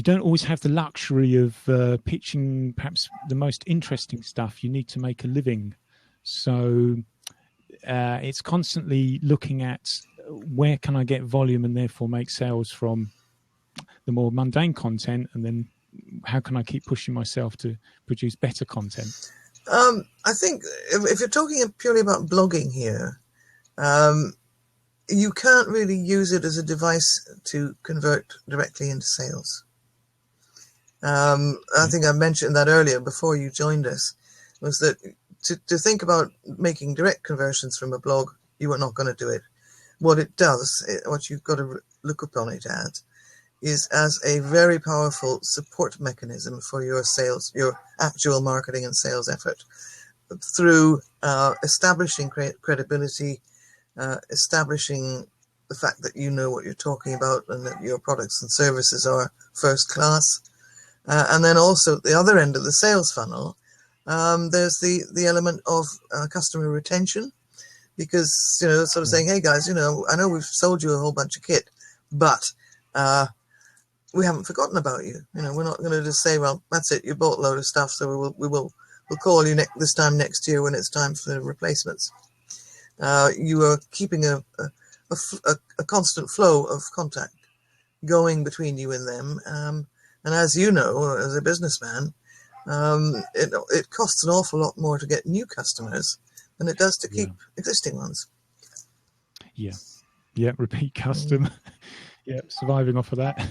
Speaker 5: don't always have the luxury of pitching perhaps the most interesting stuff. You need to make a living. So it's constantly looking at where can I get volume and therefore make sales from the more mundane content, and then how can I keep pushing myself to produce better content?
Speaker 2: I think if you're talking purely about blogging here, you can't really use it as a device to convert directly into sales. I think I mentioned that earlier before you joined us, was that to think about making direct conversions from a blog, you are not going to do it. What it does, what you've got to look upon it as, is as a very powerful support mechanism for your sales, your actual marketing and sales effort, through establishing credibility, establishing the fact that you know what you're talking about and that your products and services are first class. And then also at the other end of the sales funnel, there's the element of customer retention, because, sort of saying, hey guys, I know we've sold you a whole bunch of kit, but we haven't forgotten about you. We're not going to just say, well, that's it, you bought a load of stuff, so we'll call you this time next year when it's time for the replacements. You are keeping a constant flow of contact going between you and them. And as you know, as a businessman, it costs an awful lot more to get new customers than it does to keep existing ones.
Speaker 5: Yeah, repeat custom. Surviving off of that.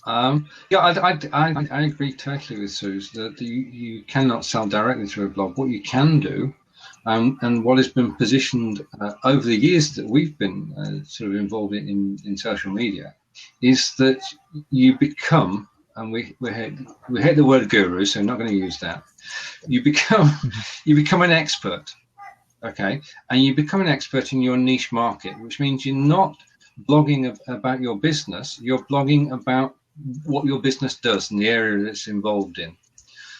Speaker 1: I agree totally with Suz that you cannot sell directly through a blog. What you can do, and what has been positioned over the years that we've been sort of involved in social media, is that you become, and we hate the word guru, so I'm not going to use that. You become an expert, okay, and you become an expert in your niche market, which means you're not blogging about your business, you're blogging about what your business does and the area that's involved in,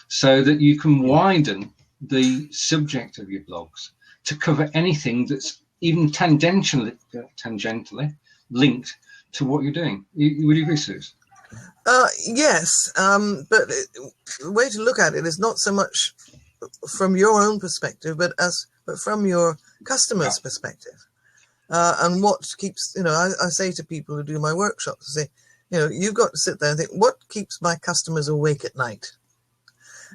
Speaker 1: so that you can widen the subject of your blogs to cover anything that's even tangentially linked to what you're doing. Would you agree, Suz?
Speaker 2: Yes, but the way to look at it is not so much from your own perspective, but from your customer's perspective. And what keeps, I say to people who do my workshops, I say, you've got to sit there and think, what keeps my customers awake at night?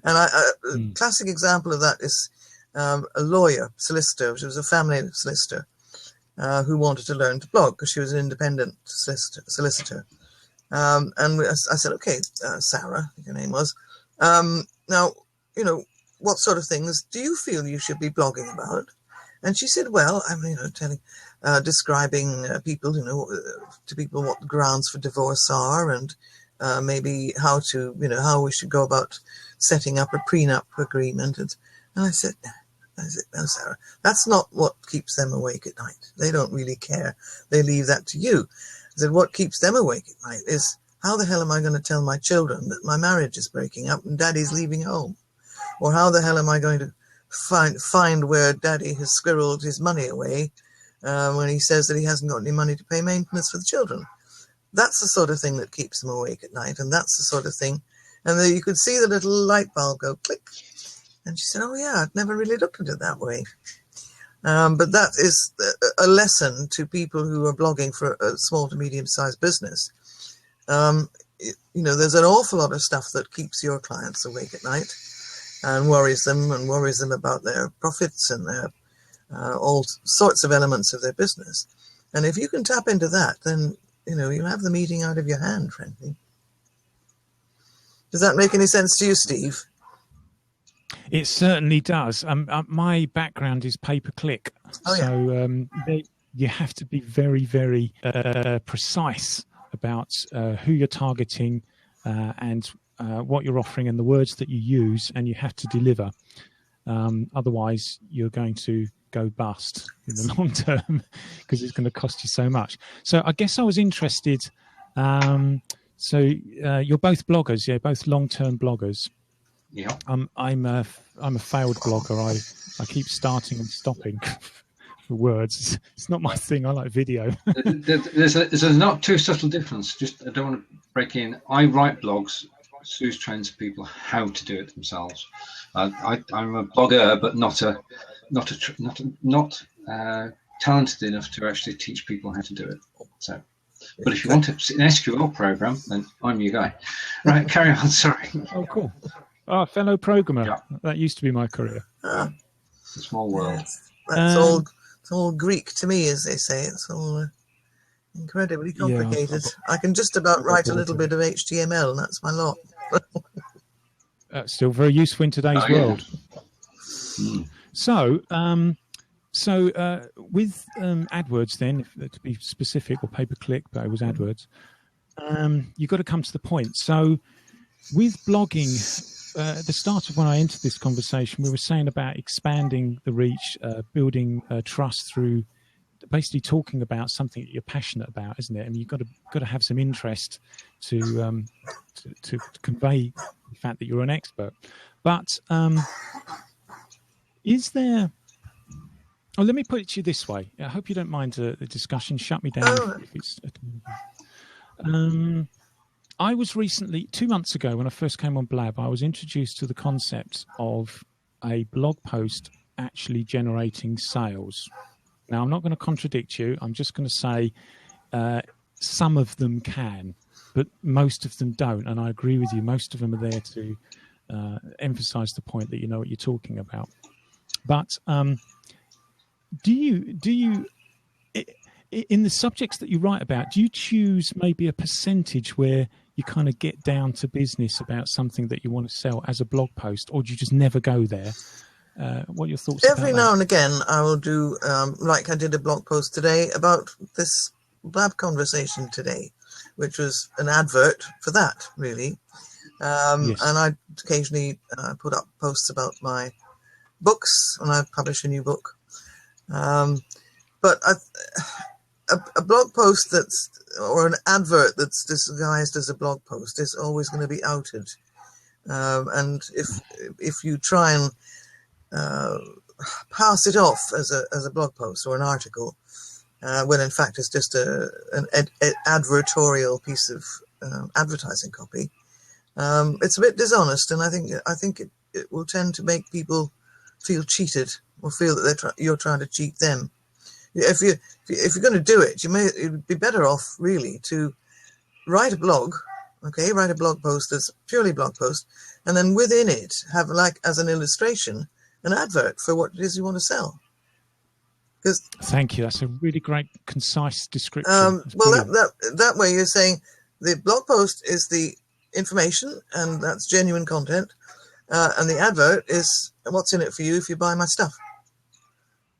Speaker 2: And a classic example of that is a lawyer, solicitor. She was a family solicitor who wanted to learn to blog because she was an independent solicitor. And I said, okay, Sarah, your name was, now, what sort of things do you feel you should be blogging about? And she said, well, I'm, describing people, to people what the grounds for divorce are, and maybe how we should go about setting up a prenup agreement. And I said, no, Sarah, that's not what keeps them awake at night. They don't really care. They leave that to you. I said, what keeps them awake at night is, how the hell am I going to tell my children that my marriage is breaking up and daddy's leaving home? Or how the hell am I going to find where daddy has squirreled his money away when he says that he hasn't got any money to pay maintenance for the children? That's the sort of thing that keeps them awake at night, and that's the sort of thing. And then you could see the little light bulb go click. And she said, oh yeah, I'd never really looked at it that way. But that is a lesson to people who are blogging for a small to medium-sized business. There's an awful lot of stuff that keeps your clients awake at night and worries them about their profits and their all sorts of elements of their business. And if you can tap into that, then you have the meeting out of your hand, frankly. Does that make any sense to you, Steve?
Speaker 5: It certainly does. My background is pay-per-click, you have to be very, very precise about who you're targeting and what you're offering and the words that you use, and you have to deliver. Otherwise, you're going to go bust in the long term because it's going to cost you so much. So I guess I was interested. So you're both bloggers, both long-term bloggers.
Speaker 1: Yeah.
Speaker 5: I'm a failed blogger. I keep starting and stopping for words. It's not my thing. I like video.
Speaker 1: There's a not too subtle difference. Just I don't want to break in. I write blogs. Suze trains people how to do it themselves. I'm a blogger, but not talented enough to actually teach people how to do it. So, but if you want an SQL program, then I'm your guy. Right, carry on. Sorry.
Speaker 5: Oh, cool. Oh, fellow programmer.
Speaker 1: Yeah.
Speaker 5: That used to be my career.
Speaker 1: It's a small world.
Speaker 2: That's all Greek to me, as they say. It's all incredibly complicated. I can just about write a little bit of HTML, and that's my lot.
Speaker 5: Still very useful in today's world. So, with AdWords, then, to be specific, or pay-per-click, but it was AdWords, you've got to come to the point. So, with blogging, at the start of when I entered this conversation, we were saying about expanding the reach, building trust through basically talking about something that you're passionate about, isn't it? And you've got to have some interest to convey the fact that you're an expert. But is there? Oh, let me put it to you this way. I hope you don't mind the discussion. Shut me down if it's. I was recently, 2 months ago, when I first came on Blab, I was introduced to the concept of a blog post actually generating sales. Now, I'm not going to contradict you. I'm just going to say some of them can, but most of them don't. And I agree with you. Most of them are there to emphasize the point that you know what you're talking about. But do you, in the subjects that you write about, do you choose maybe a percentage where you kind of get down to business about something that you want to sell as a blog post, or do you just never go there? What are your thoughts?
Speaker 2: Every now and again, I will do, like I did a blog post today about this Blab conversation today, which was an advert for that, really. Yes. And I occasionally put up posts about my books when I publish a new book. But a blog post or an advert that's disguised as a blog post is always going to be outed. And if you try and pass it off as a blog post or an article, when in fact it's just an advertorial piece of advertising copy, it's a bit dishonest, and I think it will tend to make people feel cheated or feel that you're trying to cheat them. If you're going to do it, it would be better off really to write a blog post that's purely blog post, and then within it have, like as an illustration, an advert for what it is you want to sell.
Speaker 5: Thank you. That's a really great, concise description.
Speaker 2: That way you're saying the blog post is the information, and that's genuine content, and the advert is what's in it for you if you buy my stuff.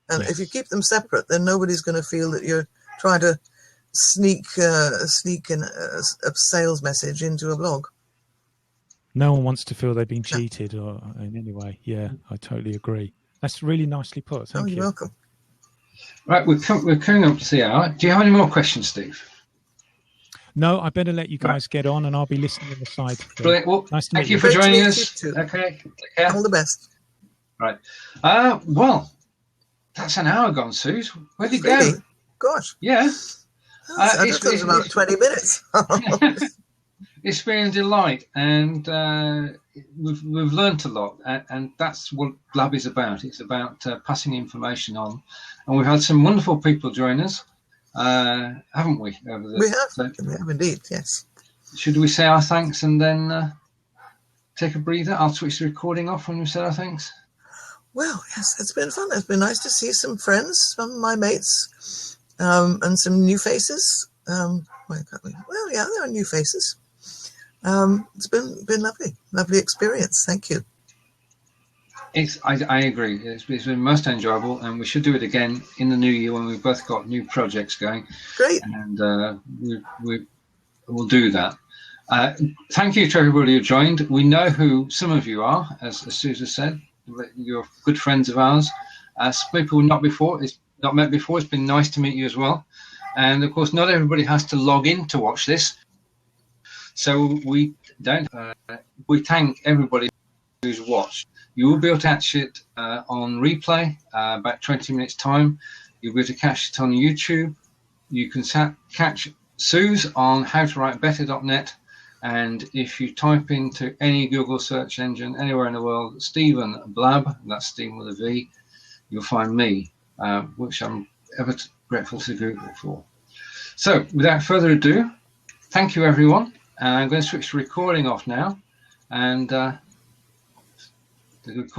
Speaker 2: And if you keep them separate, then nobody's going to feel that you're trying to sneak in a sales message into a blog.
Speaker 5: No one wants to feel they've been cheated or in any way. Yeah, I totally agree. That's really nicely put. Thank you.
Speaker 2: You're welcome.
Speaker 1: Right, we're coming up to the hour. Do you have any more questions, Steve?
Speaker 5: No, I better let you guys get on, and I'll be listening on the side.
Speaker 1: Brilliant. Well,
Speaker 5: nice to
Speaker 1: thank
Speaker 5: meet
Speaker 1: you for joining us.
Speaker 2: You
Speaker 1: okay. Take care.
Speaker 2: All the best.
Speaker 1: Right. Well, that's an hour gone, Suze. Where'd you go?
Speaker 2: Gosh.
Speaker 1: Yeah.
Speaker 2: I just thought it was about 20 minutes.
Speaker 1: It's been a delight, and we've learnt a lot, and that's what Blab is about. It's about passing information on, and we've had some wonderful people join us, haven't we?
Speaker 2: We have indeed, yes.
Speaker 1: Should we say our thanks and then take a breather? I'll switch the recording off when we say our thanks.
Speaker 2: Well, yes, it's been fun. It's been nice to see some friends, some of my mates, and some new faces. Well, yeah, there are new faces. It's been lovely experience. Thank you.
Speaker 1: I agree. It's been most enjoyable, and we should do it again in the new year when we've both got new projects going.
Speaker 2: Great.
Speaker 1: And we will do that. Thank you to everybody who joined. We know who some of you are, as Suzan said. You're good friends of ours. Some people not met before. It's been nice to meet you as well. And of course, not everybody has to log in to watch this. So we don't. We thank everybody who's watched. You will be able to catch it on replay about 20 minutes time. You'll be able to catch it on YouTube. You can catch Suz on howtowritebetter.net. And if you type into any Google search engine anywhere in the world, Stephen Blab, that's Stephen with a V, you'll find me, which I'm ever grateful to Google for. So without further ado, thank you everyone. I'm going to switch the recording off now, and the